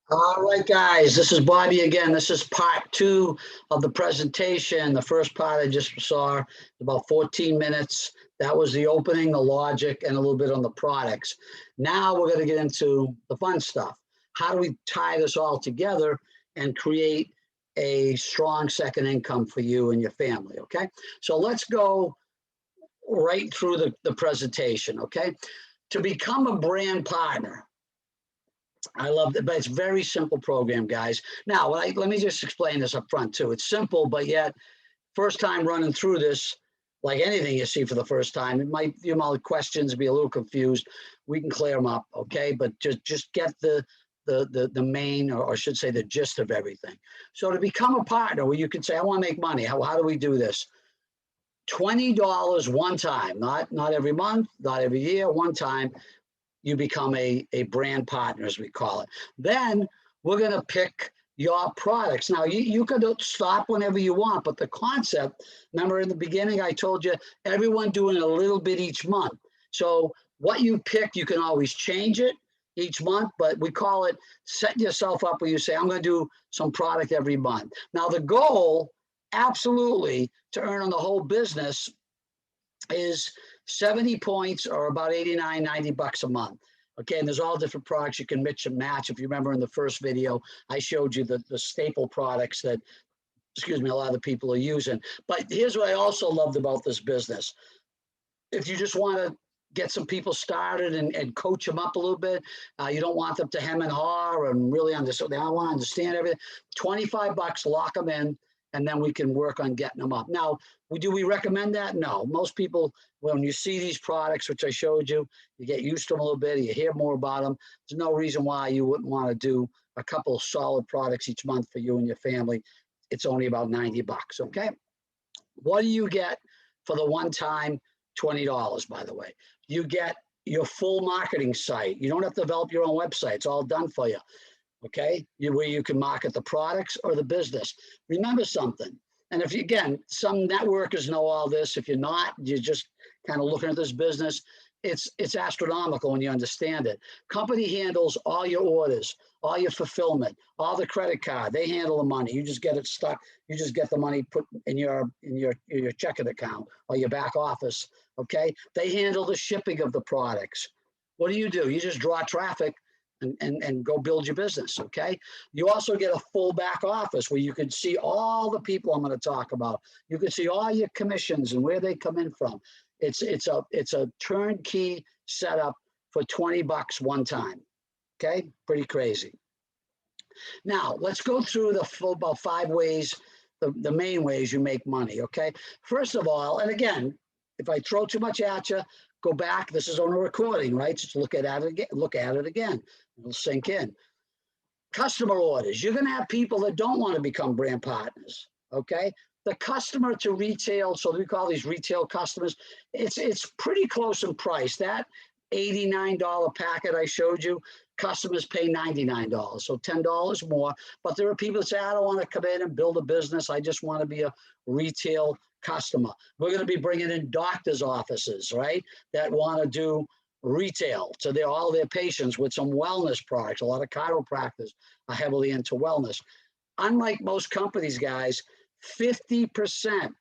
All right, guys, this is Bobby again. This is part two of the presentation. The first part I just saw, about 14 minutes. That was the opening, the logic, and a little bit on the products. Now we're going to get into the fun stuff. How do we tie this all together and create a strong second income for you and your family, okay? So let's go right through the presentation, okay? To become a brand partner, I love it, but it's a very simple program, guys. Now, let me just explain this up front too. It's simple, but yet first time running through this, like anything you see for the first time, you might questions, be a little confused. We can clear them up, okay? But just get the main, or I should say, the gist of everything. So to become a partner, where you could say, I want to make money. How do we do this? $20 one time, not every month, not every year, one time. You become a brand partner, as we call it. Then we're going to pick your products. Now, you could stop whenever you want, but the concept, remember in the beginning, I told you, everyone doing a little bit each month. So what you pick, you can always change it each month, but we call it set yourself up where you say, I'm going to do some product every month. Now, the goal, absolutely, to earn on the whole business is 70 points or about 89, 90 bucks a month. Okay, and there's all different products you can mix and match. If you remember in the first video, I showed you the staple products that, excuse me, a lot of the people are using. But here's what I also loved about this business. If you just want to get some people started and coach them up a little bit, you don't want them to hem and haw and really understand. They don't want to understand everything. 25 bucks, lock them in, and then we can work on getting them up. Now, do we recommend that? No. Most people, when you see these products, which I showed you, you get used to them a little bit, you hear more about them. There's no reason why you wouldn't want to do a couple of solid products each month for you and your family. It's only about 90 bucks, okay? What do you get for the one-time $20, by the way? You get your full marketing site. You don't have to develop your own website. It's all done for you, okay? Where you can market the products or the business. Remember something, and if you, again, some networkers know all this. If you're not, you're just kind of looking at this business. It's astronomical when you understand it. Company handles all your orders, all your fulfillment, all the credit card. They handle the money. You just get it stuck. You just get the money put in your checking account or your back office. Okay. They handle the shipping of the products. What do? You just draw traffic and go build your business. Okay. You also get a full back office where you can see all the people I'm going to talk about. You can see all your commissions and where they come in from. It's a turnkey setup for 20 bucks one time. Okay, pretty crazy. Now let's go through the full, about 5 ways, the main ways you make money. Okay, first of all, and again, if I throw too much at you, go back. This is on a recording, right? Just look at it again. Look at it again. It'll sink in. Customer orders. You're going to have people that don't want to become brand partners. Okay, the customer to retail, so we call these retail customers, it's pretty close in price. That $89 packet I showed you, customers pay $99, so $10 more. But there are people that say, I don't want to come in and build a business. I just want to be a retail customer. We're going to be bringing in doctors' offices, right, that want to do retail to all their patients with some wellness products. A lot of chiropractors are heavily into wellness. Unlike most companies, guys, 50%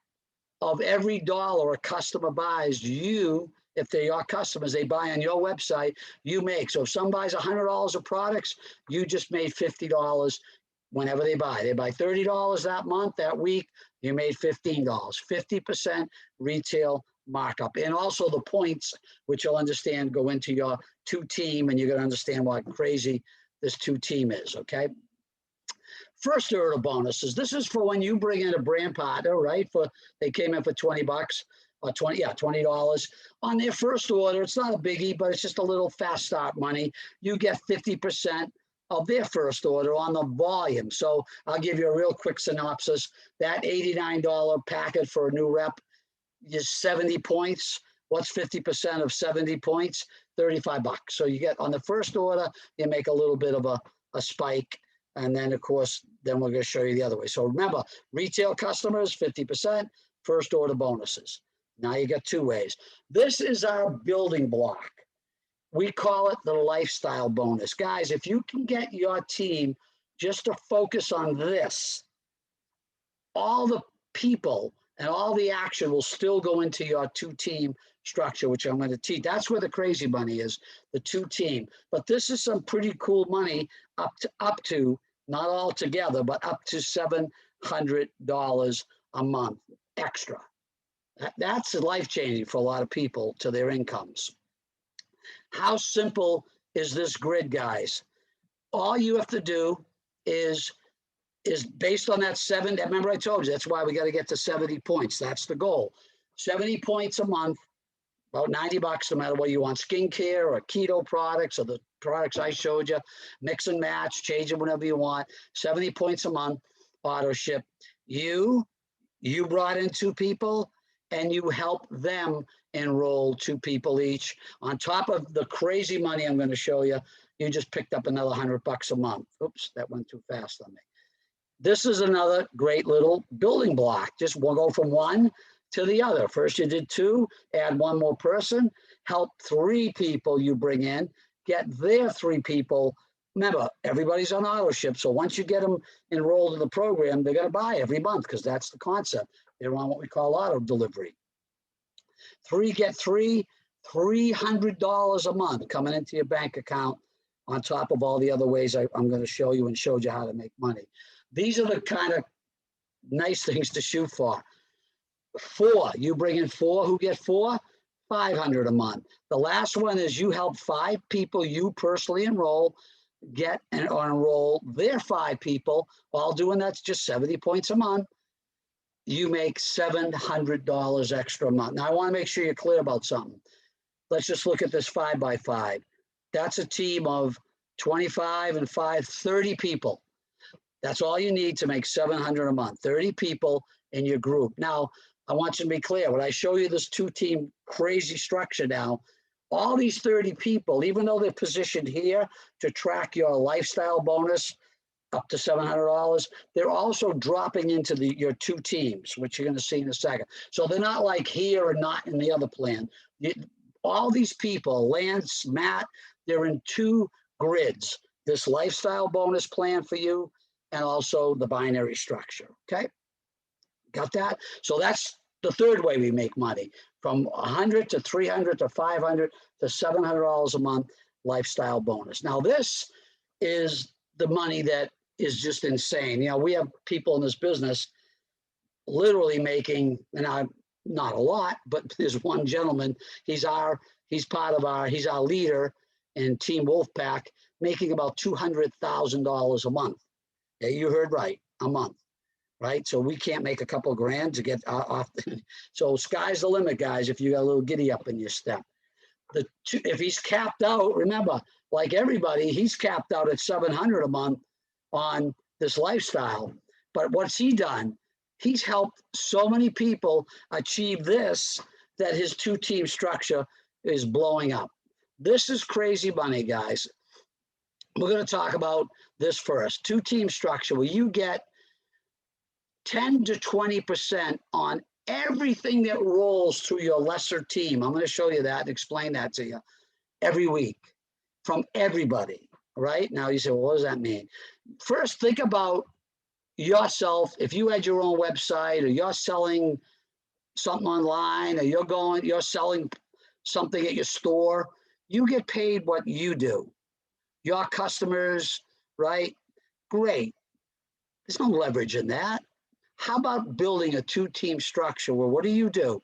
of every dollar a customer buys, if they're your customers, they buy on your website, you make. So if someone buys $100 of products, you just made $50 whenever they buy. They buy $30 that month, that week, you made $15. 50% retail markup. And also the points, which you'll understand, go into your 2-team, and you're going to understand what crazy this 2-team is, okay? First order bonuses. This is for when you bring in a brand partner, right? They came in for 20 bucks or $20 on their first order. It's not a biggie, but it's just a little fast start money. You get 50% of their first order on the volume. So I'll give you a real quick synopsis. That $89 packet for a new rep is 70 points. What's 50% of 70 points? 35 bucks. So you get on the first order, you make a little bit of a spike. And then, of course, then we're going to show you the other way. So remember, retail customers, 50%, first order bonuses. Now you got 2 ways. This is our building block. We call it the lifestyle bonus. Guys, if you can get your team just to focus on this, all the people and all the action will still go into your two-team structure, which I'm going to teach. That's where the crazy money is, the two-team. But this is some pretty cool money up to not all together, but up to $700 a month extra. That's life-changing for a lot of people to their incomes. How simple is this grid, guys? All you have to do is based on that remember I told you, that's why we got to get to 70 points. That's the goal. 70 points a month, about 90 bucks, no matter what you want, skincare or keto products or the products I showed you, mix and match, change them whenever you want, 70 points a month, auto ship. You brought in 2 people and you help them enroll 2 people each. On top of the crazy money I'm going to show you, you just picked up another 100 bucks a month. Oops, that went too fast on me. This is another great little building block. Just we'll go from one to the other. First you did 2, add 1 more person, help 3 people you bring in, get their 3 people. Remember, everybody's on auto ship, so once you get them enrolled in the program, they're going to buy every month because that's the concept. They're on what we call auto delivery. 3 get 3, $300 a month coming into your bank account on top of all the other ways I'm going to show you and showed you how to make money. These are the kind of nice things to shoot for. 4, you bring in 4, who get 4? $500 a month. The last one is you help 5 people you personally enroll, get and or enroll their 5 people, while doing that's just 70 points a month. You make $700 extra a month. Now I want to make sure you're clear about something. Let's just look at this 5 by 5. That's a team of 25 and 5, 30 people. That's all you need to make $700 a month, 30 people in your group. Now, I want you to be clear. When I show you this 2-team crazy structure now, all these 30 people, even though they're positioned here to track your lifestyle bonus up to $700, they're also dropping into your 2 teams, which you're going to see in a second. So they're not like here and not in the other plan. All these people, Lance, Matt, they're in 2 grids. This lifestyle bonus plan for you, and also the binary structure, okay? Got that? So that's the third way we make money, from 100 to 300 to 500 to $700 a month lifestyle bonus. Now this is the money that is just insane. You know, we have people in this business literally making, and I'm not a lot, but there's one gentleman, he's our leader in Team Wolfpack, making about $200,000 a month. Yeah, you heard right, a month, right? So we can't make a couple of grand to get off. So sky's the limit, guys, if you got a little giddy up in your step. If he's capped out, remember, like everybody, he's capped out at $700 a month on this lifestyle. But what's he done? He's helped so many people achieve this that his 2-team structure is blowing up. This is crazy money, guys. We're going to talk about this first. 2-team structure where you get 10 to 20% on everything that rolls through your lesser team. I'm going to show you that and explain that to you every week from everybody, right? Now you say, well, what does that mean? First, think about yourself. If you had your own website, or you're selling something online, or you're selling something at your store, you get paid what you do. Your customers, right? Great. There's no leverage in that. How about building a 2-team structure where what do?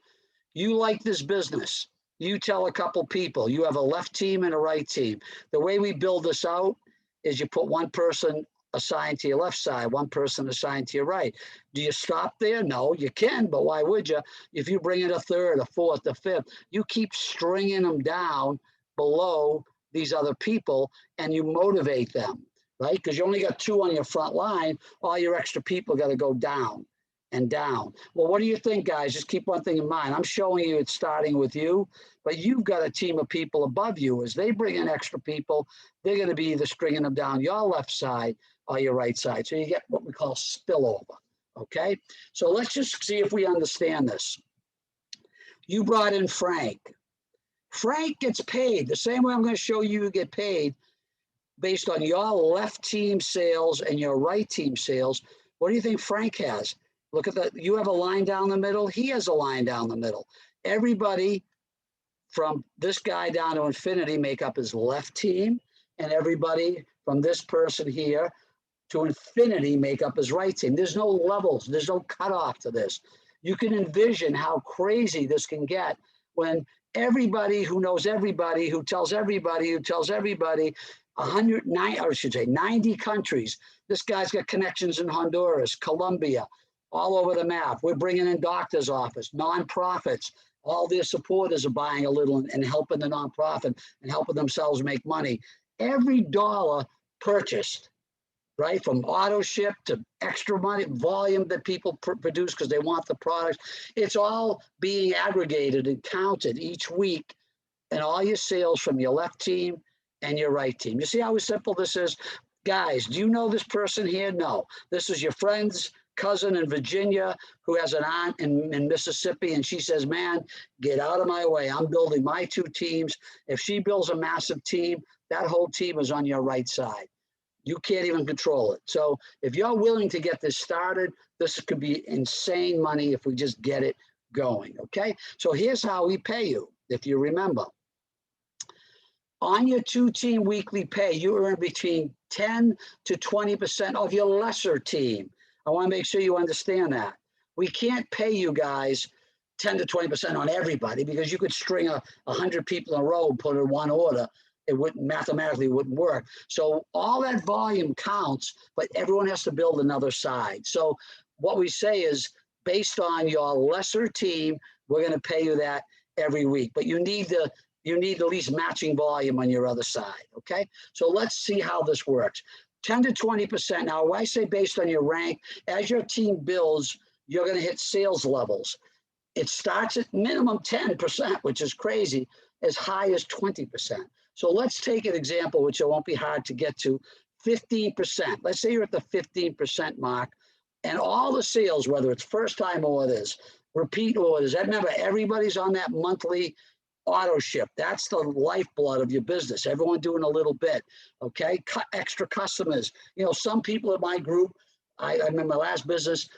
You like this business. You tell a couple people, you have a left team and a right team. The way we build this out is you put 1 person assigned to your left side, 1 person assigned to your right. Do you stop there? No, you can, but why would you? If you bring in a 3rd, a 4th, a 5th, you keep stringing them down below these other people and you motivate them, right? Because you only got 2 on your front line, all your extra people got to go down and down. Well, what do you think, guys? Just keep one thing in mind. I'm showing you it's starting with you, but you've got a team of people above you. As they bring in extra people, they're going to be either stringing them down your left side or your right side. So you get what we call spillover, okay? So let's just see if we understand this. You brought in Frank. Frank gets paid the same way I'm going to show you get paid based on your left team sales and your right team sales. What do you think Frank has? Look at that. You have a line down the middle. He has a line down the middle. Everybody from this guy down to infinity make up his left team, and everybody from this person here to infinity make up his right team. There's no levels. There's no cutoff to this. You can envision how crazy this can get when everybody who knows everybody, who tells everybody, 109, or I should say 90 countries. This guy's got connections in Honduras, Colombia, all over the map. We're bringing in doctor's office, nonprofits. All their supporters are buying a little and helping the nonprofit and helping themselves make money. Every dollar purchased, right, from auto ship to extra money, volume that people produce because they want the products, it's all being aggregated and counted each week, and all your sales from your left team and your right team. You see how simple this is? Guys, do you know this person here? No. This is your friend's cousin in Virginia who has an aunt in Mississippi, and she says, man, get out of my way. I'm building my two teams. If she builds a massive team, that whole team is on your right side. You can't even control it. So if you're willing to get this started, this could be insane money if we just get it going, okay? So here's how we pay you, if you remember. On your two-team weekly pay, you earn between 10 to 20% of your lesser team. I want to make sure you understand that. We can't pay you guys 10 to 20% on everybody because you could string 100 people in a row and put in one order. It wouldn't mathematically wouldn't work. So all that volume counts, but everyone has to build another side. So what we say is based on your lesser team, we're going to pay you that every week, but you need at least matching volume on your other side. Okay. So let's see how this works. 10 to 20%. Now, when I say based on your rank, as your team builds, you're going to hit sales levels. It starts at minimum 10%, which is crazy, as high as 20%. So let's take an example, which it won't be hard to get to, 15%. Let's say you're at the 15% mark, and all the sales, whether it's first-time orders, repeat orders, remember, everybody's on that monthly auto ship. That's the lifeblood of your business. Everyone doing a little bit, okay? Extra customers. You know, some people in my group, I remember my last business,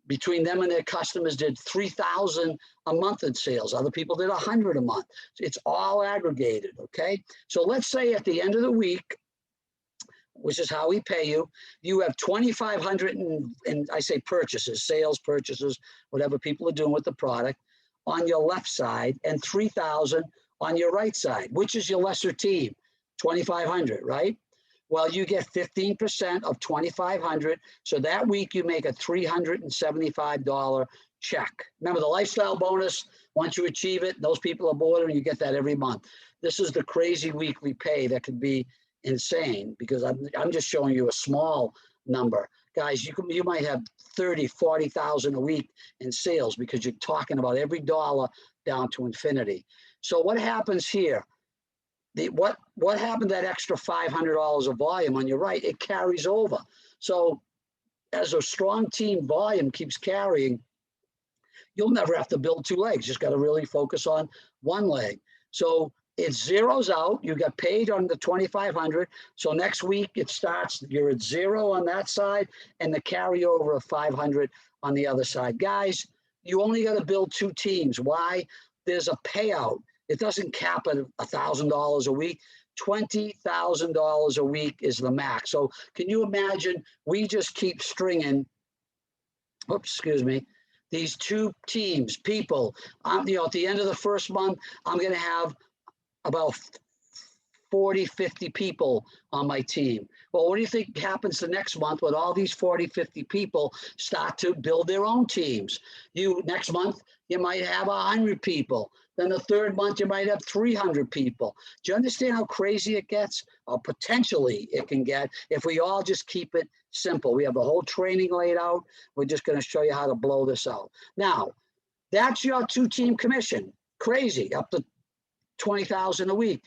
between them and their customers did 3,000 a month in sales. Other people did 100 a month. It's all aggregated, okay? So let's say at the end of the week, which is how we pay you, you have 2,500 and I say purchases, sales purchases, whatever people are doing with the product on your left side and 3,000 on your right side, which is your lesser team, 2,500, right? Well, you get 15% of 2,500. So that week you make a $375 check. Remember the lifestyle bonus, once you achieve it, those people are bored and you get that every month. This is the crazy weekly pay that could be insane because I'm just showing you a small number. Guys, you might have 30, 40,000 a week in sales because you're talking about every dollar down to infinity. So what happens here? What happened to that extra $500 of volume on your right? It carries over. So as a strong team volume keeps carrying, you'll never have to build two legs. Just got to really focus on one leg. So it zeroes out. You got paid on the 2,500. So next week it starts, you're at zero on that side and the carryover of 500 on the other side. Guys, you only got to build two teams. Why? There's a payout. It doesn't cap at $1,000 a week. $20,000 a week is the max. So can you imagine we just keep stringing, these two teams, people, at the end of the first month, I'm going to have about 40, 50 people on my team. Well, what do you think happens the next month when all these 40, 50 people start to build their own teams? Next month, you might have 100 people. Then the third month, you might have 300 people. Do you understand how crazy it gets? Or potentially it can get if we all just keep it simple. We have the whole training laid out. We're just going to show you how to blow this out. Now, that's your two-team commission. Crazy, up to 20,000 a week.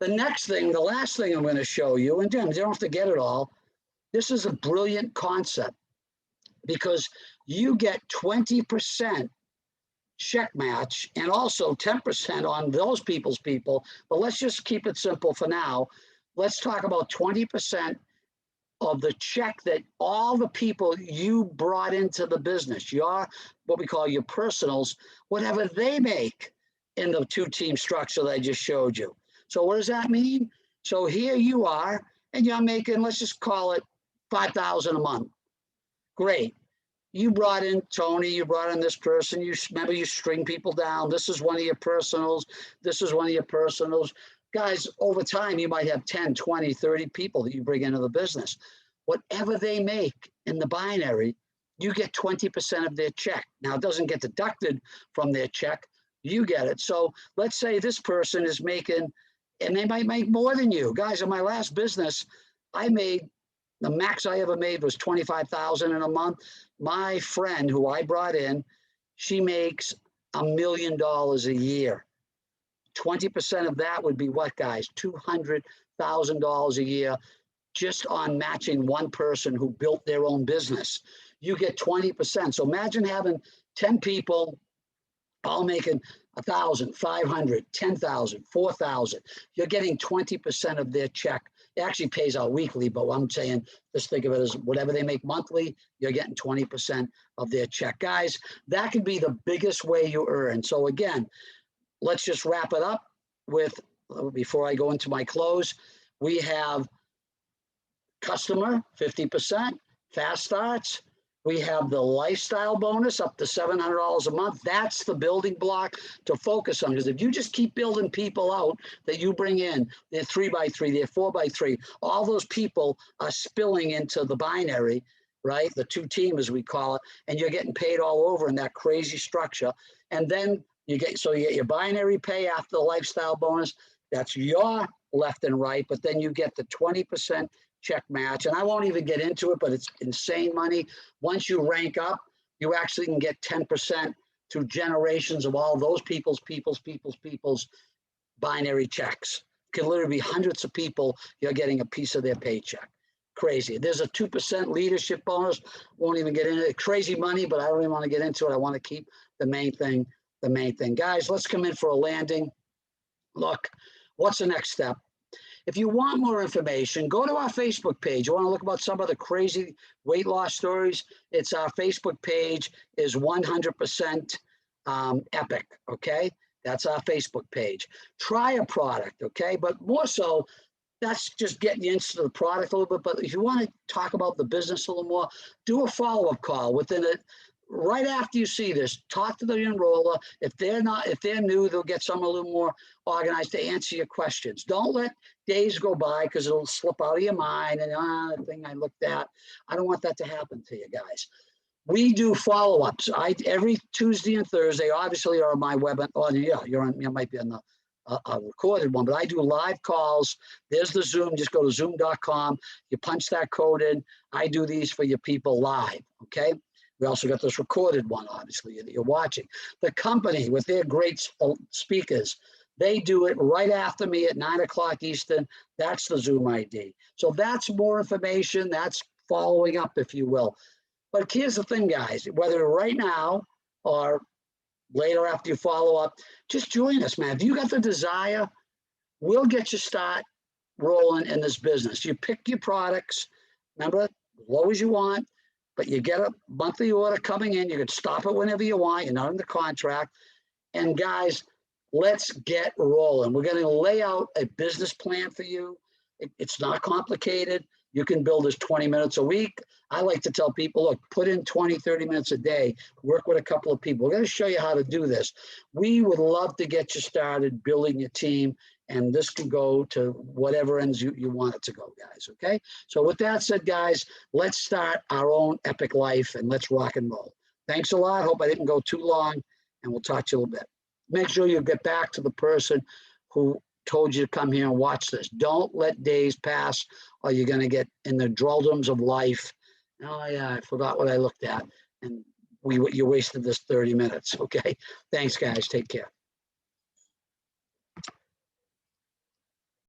The next thing, the last thing I'm going to show you, and again, you don't have to get it all. This is a brilliant concept because you get 20% check match and also 10% on those people's people. But let's just keep it simple for now. Let's talk about 20% of the check that all the people you brought into the business, your, what we call your personals, whatever they make in the two-team structure that I just showed you. So what does that mean? So here you are, and you're making, let's just call it $5,000 a month. Great. You brought in Tony, you brought in this person, you remember you string people down. This is one of your personals. This is one of your personals. Guys, over time, you might have 10, 20, 30 people that you bring into the business. Whatever they make in the binary, you get 20% of their check. Now, it doesn't get deducted from their check. You get it. So let's say this person is making, and they might make more than you. Guys, in my last business, I made, the max I ever made was $25,000 in a month. My friend who I brought in, she makes $1 million a year. 20% of that would be what, guys? $200,000 a year just on matching one person who built their own business. You get 20%. So imagine having 10 people all making 1,000, 500, 10,000, 4,000. You're getting 20% of their check. It actually pays out weekly, but I'm saying, just think of it as whatever they make monthly, you're getting 20% of their check. Guys, that could be the biggest way you earn. So again, let's just wrap it up with, before I go into my close, we have customer, 50%, fast starts. We have the lifestyle bonus up to $700 a month. That's the building block to focus on. Because if you just keep building people out that you bring in, they're 3x3, they're 4x3, all those people are spilling into the binary, right? The two team, as we call it, and you're getting paid all over in that crazy structure. And then you get your binary pay after the lifestyle bonus. That's your left and right, but then you get the 20% check match. And I won't even get into it, but it's insane money. Once you rank up, you actually can get 10% to generations of all those people's binary checks. It can literally be hundreds of people, you're getting a piece of their paycheck. Crazy. There's a 2% leadership bonus. Won't even get into it. Crazy money, but I don't even want to get into it. I want to keep the main thing. Guys, let's come in for a landing. Look, what's the next step? If you want more information, go to our Facebook page. You want to look about some of the crazy weight loss stories? It's our Facebook page is 100% Epic, okay? That's our Facebook page. Try a product, okay? But more so, that's just getting you into the product a little bit. But if you want to talk about the business a little more, do a follow-up call within it. Right after you see this, talk to the enroller. If they're new, they'll get some a little more organized to answer your questions. Don't let days go by because it'll slip out of your mind and the thing I looked at. I don't want that to happen to you guys. We do follow-ups. Every Tuesday and Thursday, obviously, are on my webinar. Oh, yeah, you might be on the a recorded one, but I do live calls. There's the Zoom. Just go to zoom.com. You punch that code in. I do these for your people live, okay? We also got this recorded one, obviously, that you're watching. The company, with their great speakers, they do it right after me at 9 o'clock Eastern. That's the Zoom ID. So that's more information. That's following up, if you will. But here's the thing, guys. Whether right now or later after you follow up, just join us, man. If you got the desire, we'll get you start rolling in this business. You pick your products, remember, as low as you want, but you get a monthly order coming in. You can stop it whenever you want. You're not in the contract. And guys, let's get rolling. We're going to lay out a business plan for you. It's not complicated. You can build this 20 minutes a week. I like to tell people, look, put in 20, 30 minutes a day, work with a couple of people. We're going to show you how to do this. We would love to get you started building your team, and this can go to whatever ends you want it to go, guys, okay? So with that said, guys, let's start our own epic life, and let's rock and roll. Thanks a lot. Hope I didn't go too long, and we'll talk to you a little bit. Make sure you get back to the person who told you to come here and watch this. Don't let days pass, or you're going to get in the doldrums of life. Oh, yeah, I forgot what I looked at. And you wasted this 30 minutes, okay? Thanks, guys. Take care.